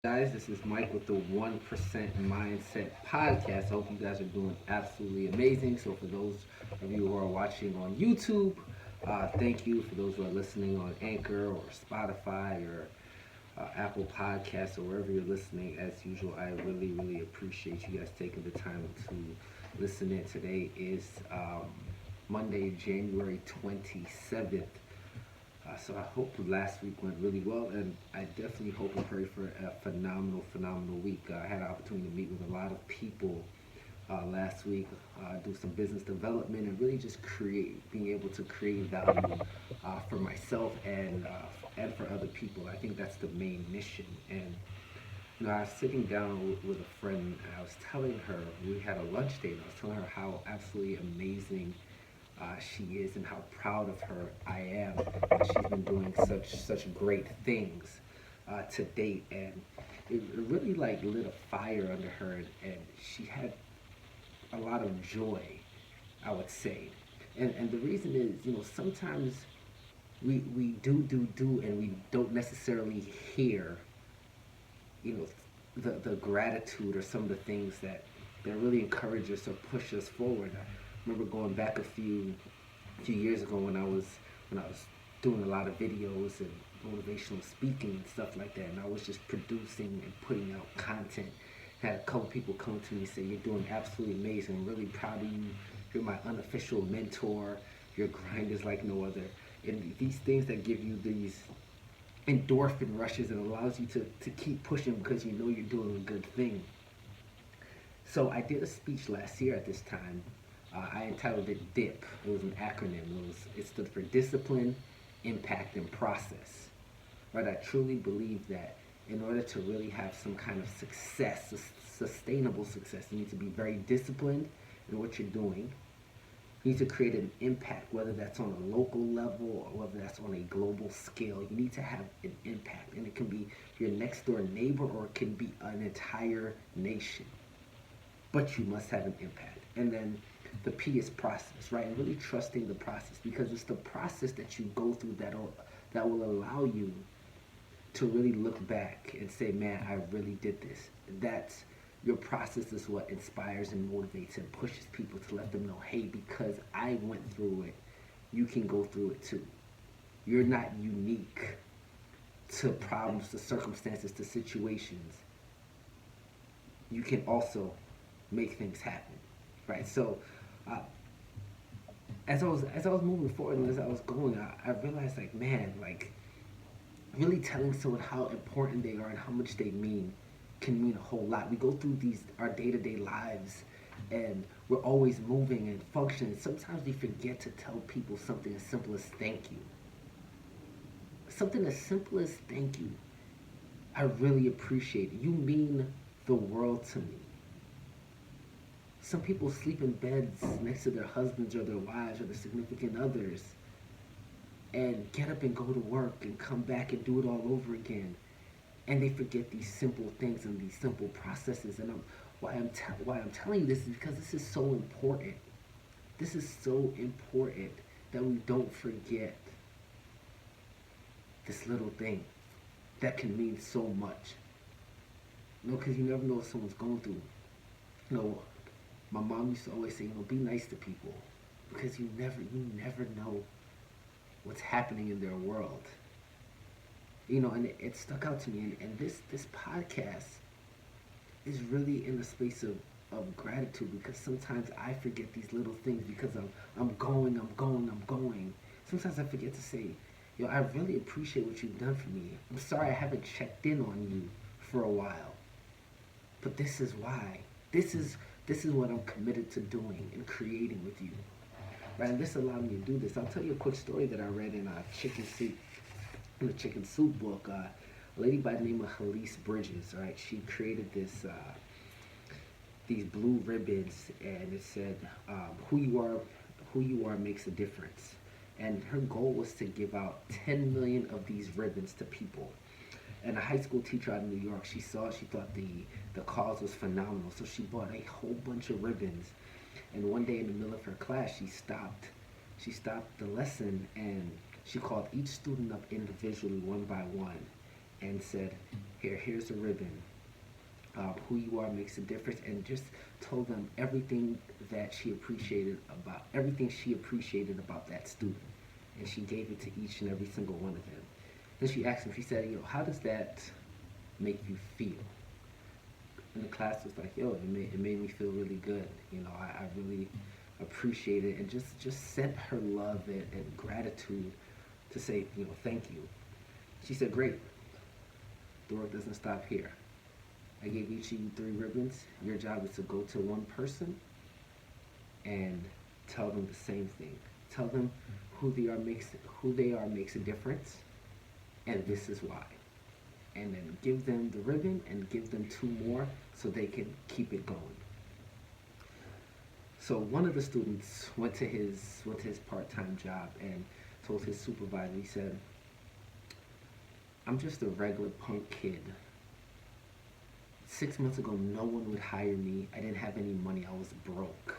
Guys, this is Mike with the 1% Mindset Podcast. I hope you guys are doing absolutely amazing. So, for those of you who are watching on YouTube, thank you. For those who are listening on Anchor or Spotify or Apple Podcasts or wherever you're listening, as usual, I really appreciate you guys taking the time to listen in. Today is Monday, January 27th. So I hope last week went really well, and I definitely hope and pray for a phenomenal week. I had an opportunity to meet with a lot of people last week, do some business development, and really just being able to create value for myself and for other people. I think that's the main mission. And I was sitting down with a friend, and I was telling her we had a lunch date. And I was telling her how absolutely amazing she is and how proud of her I am. She's been doing such great things to date, and it really like lit a fire under her, and she had a lot of joy, I would say. And the reason is, sometimes we do, and we don't necessarily hear, you know, the gratitude or some of the things that really encourage us or push us forward. I remember going back a few years ago when I was doing a lot of videos and motivational speaking and stuff like that, and I was just producing and putting out content. Had a couple people come to me and say, "You're doing absolutely amazing. I'm really proud of you. You're my unofficial mentor. Your grind is like no other." And these things that give you these endorphin rushes and allows you to keep pushing because you know you're doing a good thing. So I did a speech last year at this time. I entitled it DIP. It was an acronym. It stood for Discipline, Impact, and Process. Right? I truly believe that in order to really have some kind of success, sustainable success, you need to be very disciplined in what you're doing. You need to create an impact, whether that's on a local level or whether that's on a global scale. You need to have an impact, and it can be your next door neighbor or it can be an entire nation. But you must have an impact. And then the P is process, right? And really trusting the process, because it's the process that you go through that will allow you to really look back and say, man, I really did this. That's your process is what inspires and motivates and pushes people to let them know, hey, because I went through it, you can go through it too. You're not unique to problems, to circumstances, to situations. You can also make things happen, right? So, uh, as I was moving forward and as I was going, I realized like, man, like really telling someone how important they are and how much they mean can mean a whole lot. We go through these our day-to-day lives, and we're always moving and functioning. Sometimes we forget to tell people something as simple as thank you. Something as simple as thank you. I really appreciate it. You mean the world to me. Some people sleep in beds next to their husbands or their wives or their significant others and get up and go to work and come back and do it all over again. And they forget these simple things and these simple processes. And why I'm telling you this is because this is so important. This is so important that we don't forget this little thing that can mean so much. Because you never know what someone's going through. You know, my mom used to always say, be nice to people because you never know what's happening in their world. And it stuck out to me. And this podcast is really in a space of gratitude, because sometimes I forget these little things because I'm going. Sometimes I forget to say, I really appreciate what you've done for me. I'm sorry I haven't checked in on you for a while. But this is why. This is what I'm committed to doing and creating with you. Right? And this allowed me to do this. I'll tell you a quick story that I read in Chicken Soup, in the Chicken Soup book. A lady by the name of Halise Bridges, right? She created these blue ribbons, and it said, who you are makes a difference. And her goal was to give out 10 million of these ribbons to people. And a high school teacher out of New York, she thought the cause was phenomenal. So she bought a whole bunch of ribbons. And one day in the middle of her class, she stopped the lesson, and she called each student up individually one by one. and said, here's a ribbon. Who you are makes a difference, and just told them everything she appreciated about that student, and she gave it to each and every single one of them. Then she asked him, she said, how does that make you feel? And the class was like, it made me feel really good. I really appreciate it, and just sent her love and gratitude to say, thank you. She said, great. The work doesn't stop here. I gave each of you 3 ribbons. Your job is to go to one person and tell them the same thing. Tell them who they are makes a difference, and this is why. And then give them the ribbon and give them 2 more so they can keep it going. So one of the students went to his part-time job and told his supervisor, he said, I'm just a regular punk kid. 6 months ago, no one would hire me. I didn't have any money. I was broke.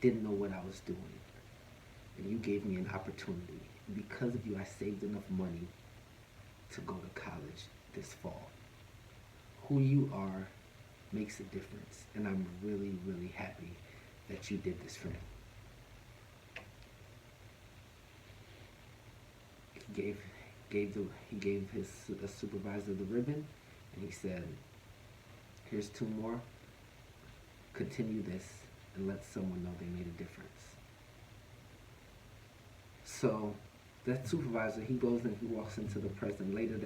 Didn't know what I was doing. And you gave me an opportunity. Because of you, I saved enough money to go to college this fall. Who you are makes a difference. And I'm really, really happy that you did this for me. He gave his supervisor the ribbon, and he said, here's 2 more. Continue this and let someone know they made a difference. So that supervisor, he goes and he walks into the president. Later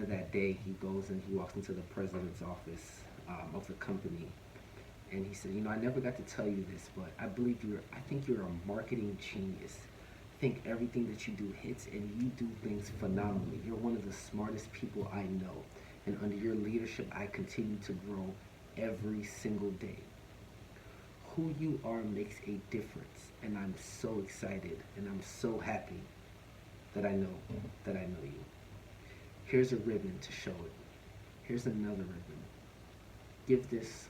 that day, he goes and he walks into the president's office of the company. And he said, I never got to tell you this, but I think you're a marketing genius. I think everything that you do hits, and you do things phenomenally. You're one of the smartest people I know. And under your leadership, I continue to grow every single day. Who you are makes a difference. And I'm so excited and I'm so happy that I know you. Here's a ribbon to show it. Here's another ribbon. Give this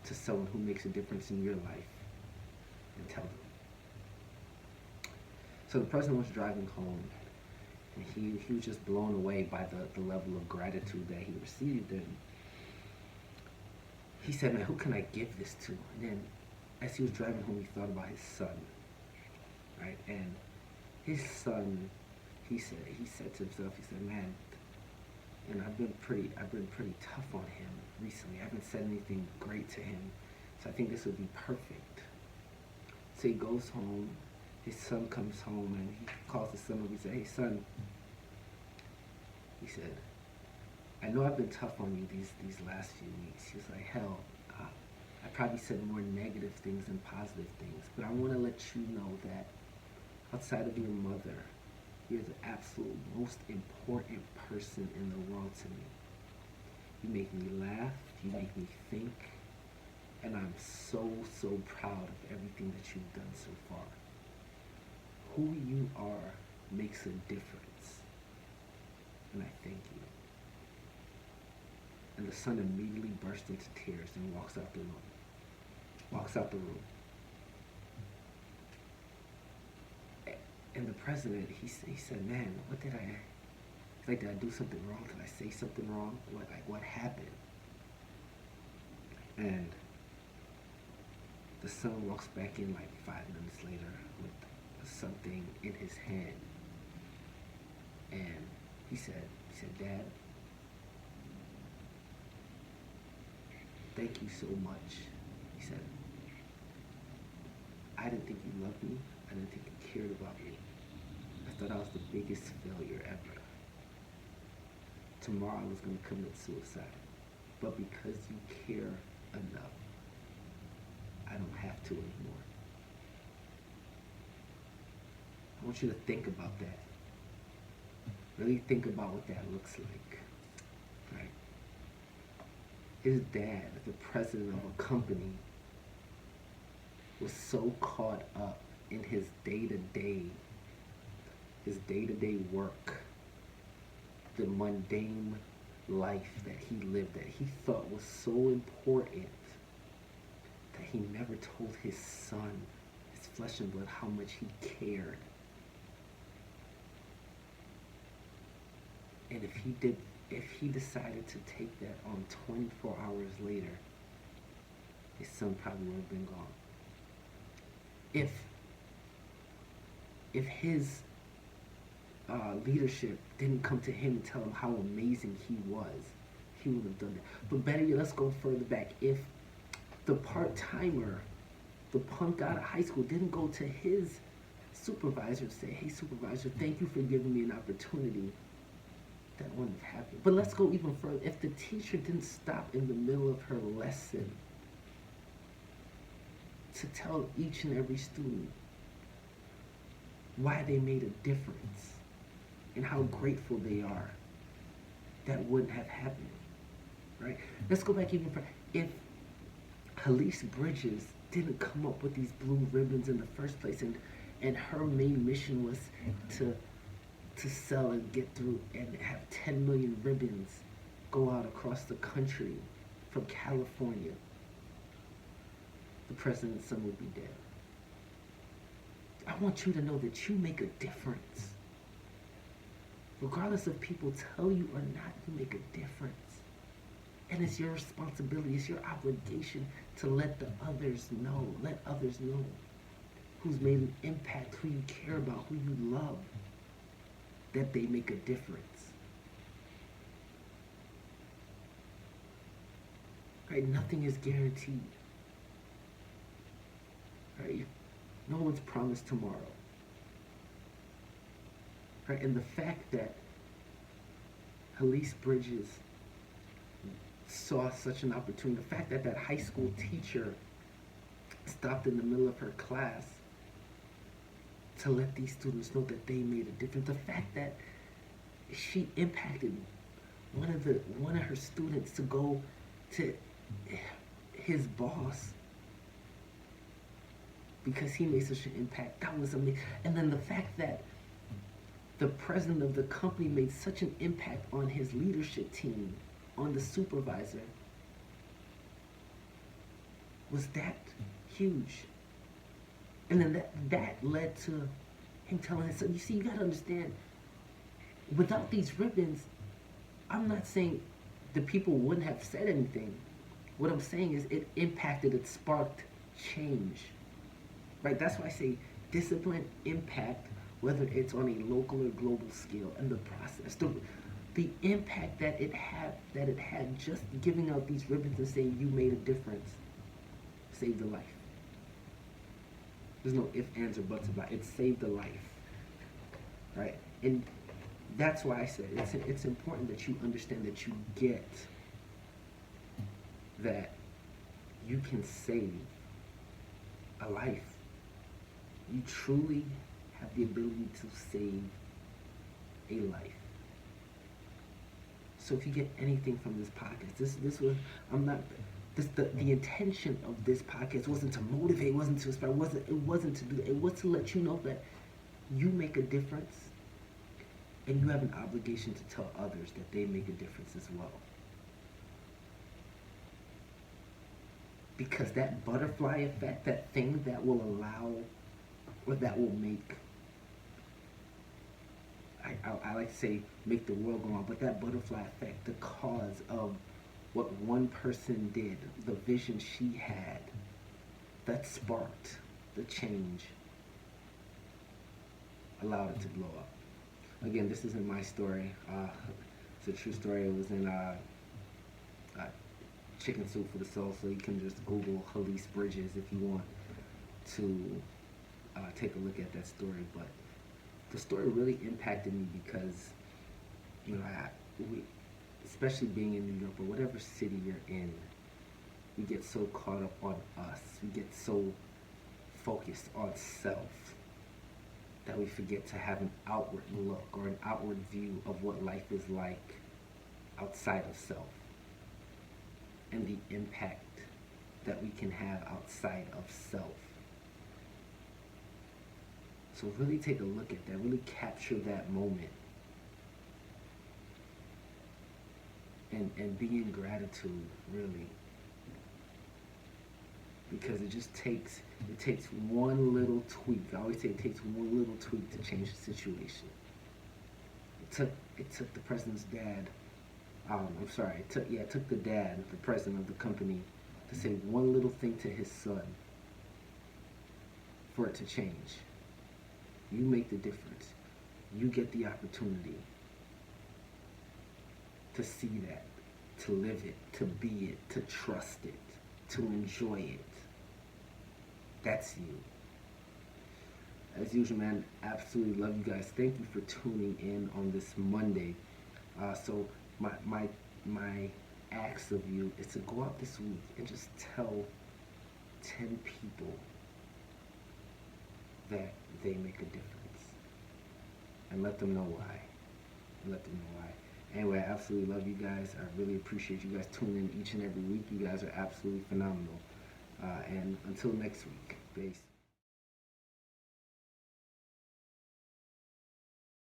to someone who makes a difference in your life and tell them. So the president was driving home, and he was just blown away by the level of gratitude that he received. And he said, man, who can I give this to? And then as he was driving home, he thought about his son, right? And his son, he said to himself, he said, man, I've been pretty tough on him recently. I haven't said anything great to him. So I think this would be perfect. So he goes home. His son comes home and he calls his son up. He said, hey son, he said, I know I've been tough on you these last few weeks. He was like, hell, I probably said more negative things than positive things, but I want to let you know that outside of your mother, you're the absolute most important person in the world to me. You make me laugh, you make me think, and I'm so, so proud of everything that you've done so far. Who you are makes a difference, and I thank you. And the son immediately burst into tears and walks out the room. And the president, he said, man, what did I, did I do something wrong? Did I say something wrong? What happened? And the son walks back in 5 minutes later with something in his hand. And he said, Dad, thank you so much. He said, I didn't think you loved me. I didn't think you cared about me. I thought I was the biggest failure ever. Tomorrow I was going to commit suicide. But because you care enough, I don't have to anymore. I want you to think about that. Really think about what that looks like. Right? His dad, the president of a company, was so caught up in his day-to-day work, the mundane life that he lived, that he thought was so important, that he never told his son, his flesh and blood, how much he cared. And if he decided to take that on 24 hours later, his son probably would have been gone. If his leadership didn't come to him and tell him how amazing he was, he would have done that. But better yet, let's go further back. If the part-timer, the punk out of high school, didn't go to his supervisor and say, hey supervisor, thank you for giving me an opportunity, that wouldn't have happened. But let's go even further. If the teacher didn't stop in the middle of her lesson to tell each and every student why they made a difference and how grateful they are, that wouldn't have happened, right? Let's go back even further. If Halise Bridges didn't come up with these blue ribbons in the first place, and her main mission was to sell and get through and have 10 million ribbons go out across the country from California, the president's son would be dead. I want you to know that you make a difference. Regardless of people tell you or not, you make a difference. And it's your responsibility, it's your obligation to let others know who's made an impact, who you care about, who you love, that they make a difference. Right? Nothing is guaranteed. Right? No one's promised tomorrow. Right? And the fact that Halise Bridges saw such an opportunity, the fact that that high school teacher stopped in the middle of her class to let these students know that they made a difference, the fact that she impacted one of her students to go to his boss because he made such an impact, that was amazing. And then the fact that the president of the company made such an impact on his leadership team, on the supervisor, was that huge. And then that led to him telling his son, you see, you gotta understand, without these ribbons, I'm not saying the people wouldn't have said anything. What I'm saying is it impacted, it sparked change. Right? That's why I say discipline, impact, whether it's on a local or global scale, and the process. The impact that it had just giving out these ribbons and saying you made a difference saved a life. There's no ifs, ands, or buts about it. It saved a life. Right? And that's why I said it's important that you understand, that you get that you can save a life. You truly have the ability to save a life. So if you get anything from this podcast, this was, I'm not, this the intention of this podcast wasn't to motivate, wasn't to inspire, it wasn't to do that. It was to let you know that you make a difference, and you have an obligation to tell others that they make a difference as well. Because that butterfly effect, that thing that will allow, or that will make, I like to say make the world go on, but that butterfly effect, the cause of what one person did, the vision she had, that sparked the change, allowed it to blow up. Again, this isn't my story. It's a true story. It was in Chicken Soup for the Soul, so you can just Google Halise Bridges if you want to take a look at that story. But the story really impacted me because, you know, especially being in New York, or whatever city you're in, we get so caught up on us. We get so focused on self that we forget to have an outward look or an outward view of what life is like outside of self, and the impact that we can have outside of self. So really take a look at that, really capture that moment, and be in gratitude, really. Because it takes one little tweak. I always say it takes one little tweak to change the situation. it took the president's dad. I'm sorry. It took the dad, the president of the company, to say one little thing to his son for it to change. You make the difference. You get the opportunity to see that, to live it, to be it, to trust it, to enjoy it. That's you. As usual, man, absolutely love you guys. Thank you for tuning in on this Monday. So my ask of you is to go out this week and just tell 10 people that they make a difference, and let them know why. Let them know why. Anyway, I absolutely love you guys. I really appreciate you guys tuning in each and every week. You guys are absolutely phenomenal. And until next week, peace.